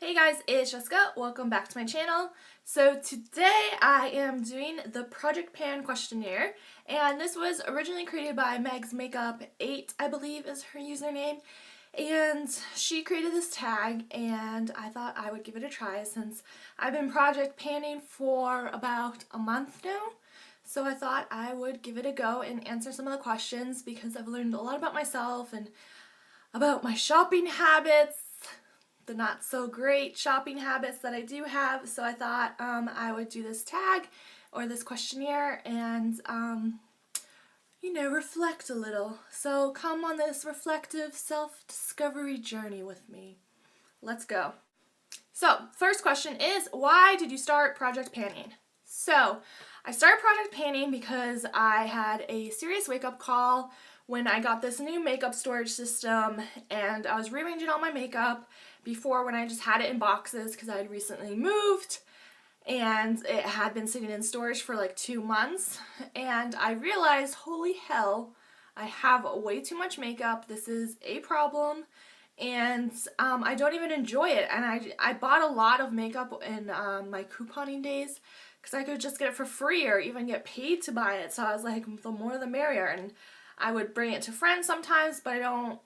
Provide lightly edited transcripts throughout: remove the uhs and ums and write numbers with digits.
Hey guys, it's Jessica. Welcome back to my channel. So today I am doing the Project Pan questionnaire, and this was originally created by Meg's Makeup 8, I believe is her username. And she created this tag, and I thought I would give it a try since I've been project panning for about a month now. So I thought I would give it a go and answer some of the questions because I've learned a lot about myself and about my shopping habits, the not so great shopping habits that I do have. So I thought I would do this tag or this questionnaire and reflect a little. So come on this reflective self-discovery journey with me. Let's go. So first question is, why did you start project panning? So I started project panning because I had a serious wake-up call when I got this new makeup storage system, and I was rearranging all my makeup before when I just had it in boxes because I had recently moved and it had been sitting in storage for like 2 months, and I realized, holy hell, I have way too much makeup. This is a problem, and I don't even enjoy it. And I bought a lot of makeup in my couponing days because I could just get it for free or even get paid to buy it. So I was like, the more the merrier, and I would bring it to friends sometimes, but I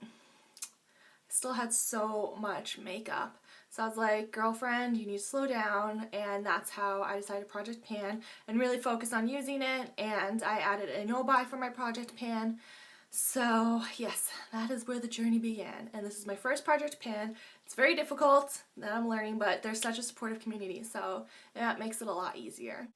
still had so much makeup. So I was like, girlfriend, you need to slow down, and that's how I decided to project pan and really focus on using it, and I added a no-buy for my project pan. So yes, that is where the journey began, and this is my first project pan. It's very difficult that I'm learning, but there's such a supportive community, so that makes it a lot easier.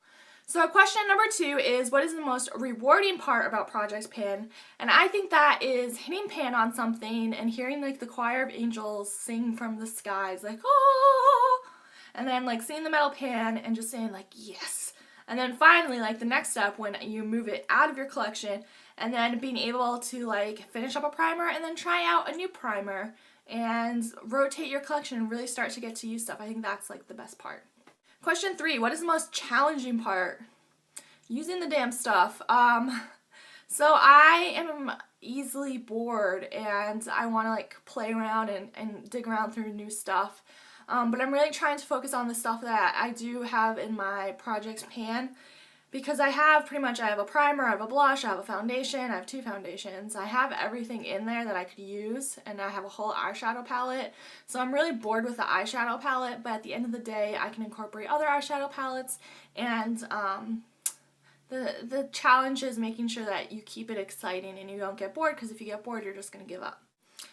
So question number 2 is, what is the most rewarding part about Project Pan? And I think that is hitting pan on something and hearing like the choir of angels sing from the skies, like, oh, and then like seeing the metal pan and just saying like, yes. And then finally, like the next step when you move it out of your collection, and then being able to like finish up a primer and then try out a new primer and rotate your collection and really start to get to use stuff. I think that's like the best part. Question 3, what is the most challenging part? Using the damn stuff. So I am easily bored and I want to like play around and dig around through new stuff. But I'm really trying to focus on the stuff that I do have in my project pan, because I have a primer, I have a blush, I have a foundation, I have 2 foundations. I have everything in there that I could use, and I have a whole eyeshadow palette. So I'm really bored with the eyeshadow palette, but at the end of the day, I can incorporate other eyeshadow palettes, and the challenge is making sure that you keep it exciting and you don't get bored, because if you get bored, you're just going to give up.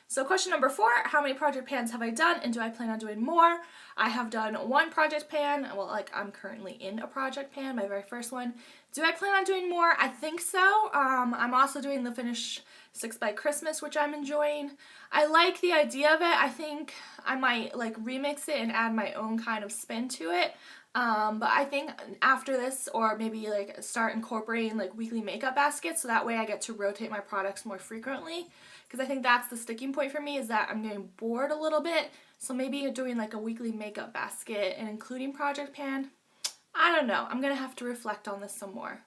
So question number 4, how many project pans have I done and do I plan on doing more? I have done 1 project pan. Well, like I'm currently in a project pan, my very first one. Do I plan on doing more? I think so. I'm also doing the Finish 6 by Christmas, which I'm enjoying. I like the idea of it. I think I might like remix it and add my own kind of spin to it. But I think after this, or maybe like start incorporating like weekly makeup baskets, so that way I get to rotate my products more frequently, because I think that's the sticking point for me, is that I'm getting bored a little bit. So maybe doing like a weekly makeup basket and including project pan. I don't know. I'm gonna have to reflect on this some more.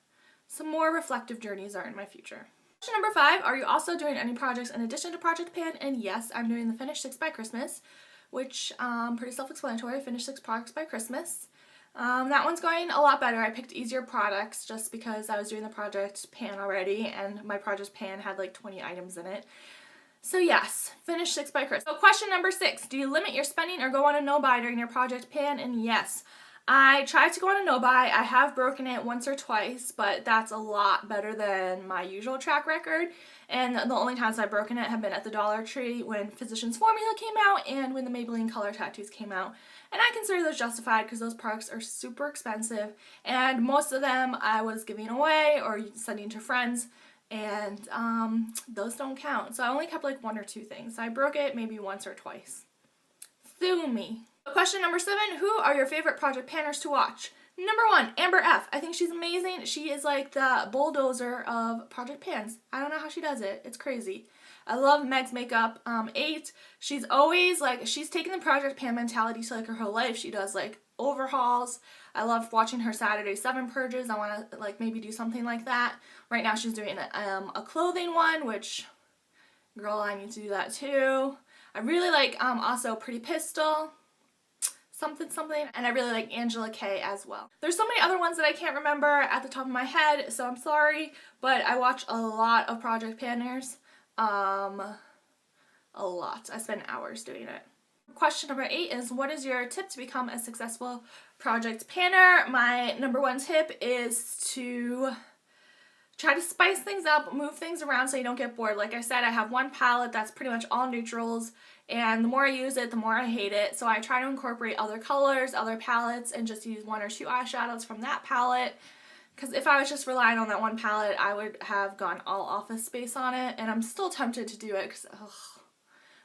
Some more reflective journeys are in my future. Question number 5, are you also doing any projects in addition to project pan? And yes, I'm doing the Finish 6 by Christmas, which pretty self-explanatory. Finish 6 products by Christmas. That one's going a lot better. I picked easier products just because I was doing the project pan already, and my project pan had like 20 items in it. So yes, Finish 6 by Christmas. So question number 6, do you limit your spending or go on a no-buy during your project pan? And yes, I tried to go on a no-buy. I have broken it once or twice, but that's a lot better than my usual track record. And the only times I've broken it have been at the Dollar Tree when Physicians Formula came out and when the Maybelline Color Tattoos came out. And I consider those justified because those products are super expensive, and most of them I was giving away or sending to friends, and those don't count. So I only kept like 1 or 2 things. I broke it maybe once or twice. Sue me. Question number 7, who are your favorite project panners to watch? Number 1, Amber F. I think she's amazing. She is like the bulldozer of project pans. I don't know how she does it. It's crazy. I love Meg's Makeup 8. She's always like, she's taken the project pan mentality to like her whole life. She does like overhauls. I love watching her Saturday 7 purges. I want to like maybe do something like that. Right now she's doing a clothing one, which, girl, I need to do that too. I really like also Pretty Pistol. something something, and I really like Angela K as well. There's so many other ones that I can't remember at the top of my head, so I'm sorry, but I watch a lot of project panars. A lot. I spend hours doing it. Question number 8 is, what is your tip to become a successful project panar? My number 1 tip is to try to spice things up, move things around so you don't get bored. Like I said, I have one palette that's pretty much all neutrals, and the more I use it, the more I hate it. So I try to incorporate other colors, other palettes, and just use 1 or 2 eyeshadows from that palette. Because if I was just relying on that one palette, I would have gone all Office Space on it, and I'm still tempted to do it because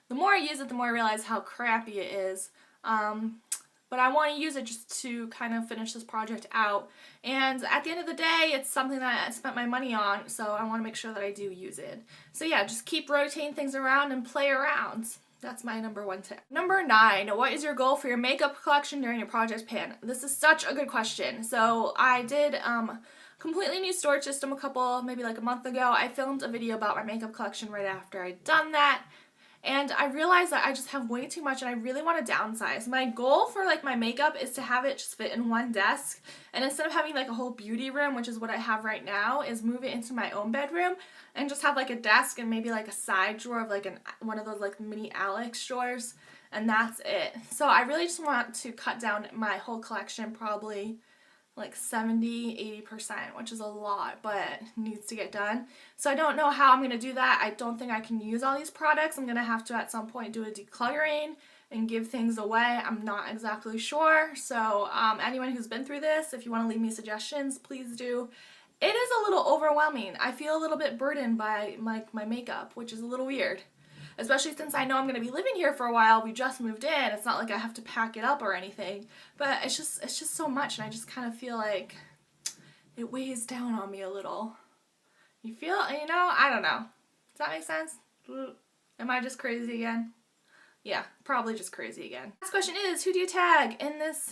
the more I use it, the more I realize how crappy it is. But I want to use it just to kind of finish this project out. And at the end of the day, it's something that I spent my money on, so I want to make sure that I do use it. So yeah, just keep rotating things around and play around. That's my number 1 tip. Number 9, what is your goal for your makeup collection during your project pan? This is such a good question. So I did completely new storage system maybe like a month ago. I filmed a video about my makeup collection right after I'd done that. And I realized that I just have way too much and I really want to downsize. My goal for like my makeup is to have it just fit in one desk. And instead of having like a whole beauty room, which is what I have right now, is move it into my own bedroom and just have like a desk and maybe like a side drawer of like one of those like mini Alex drawers. And that's it. So I really just want to cut down my whole collection probably like 70-80%, which is a lot, but needs to get done. So I don't know how I'm going to do that. I don't think I can use all these products. I'm going to have to at some point do a decluttering and give things away. I'm not exactly sure. So anyone who's been through this, if you want to leave me suggestions, please do. It is a little overwhelming. I feel a little bit burdened by my makeup, which is a little weird. Especially since I know I'm going to be living here for a while. We just moved in. It's not like I have to pack it up or anything. But it's just so much, and I just kind of feel like it weighs down on me a little. You feel, I don't know. Does that make sense? Am I just crazy again? Yeah, probably just crazy again. Last question is, who do you tag in this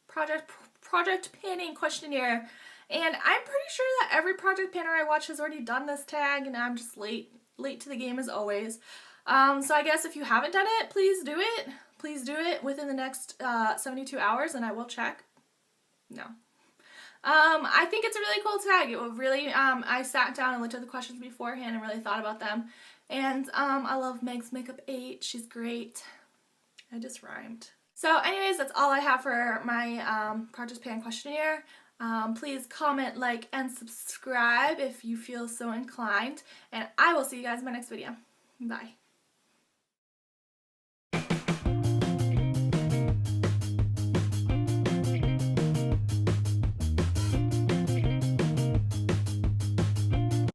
project panning questionnaire? And I'm pretty sure that every project panner I watch has already done this tag, and I'm just late to the game as always. So I guess if you haven't done it, please do it. Please do it within the next 72 hours and I will check. No. I think it's a really cool tag. It will really, I sat down and looked at the questions beforehand and really thought about them. And I love Meg's Makeup 8. She's great. I just rhymed. So anyways, that's all I have for my project pan questionnaire. Please comment, like, and subscribe if you feel so inclined. And I will see you guys in my next video. Bye.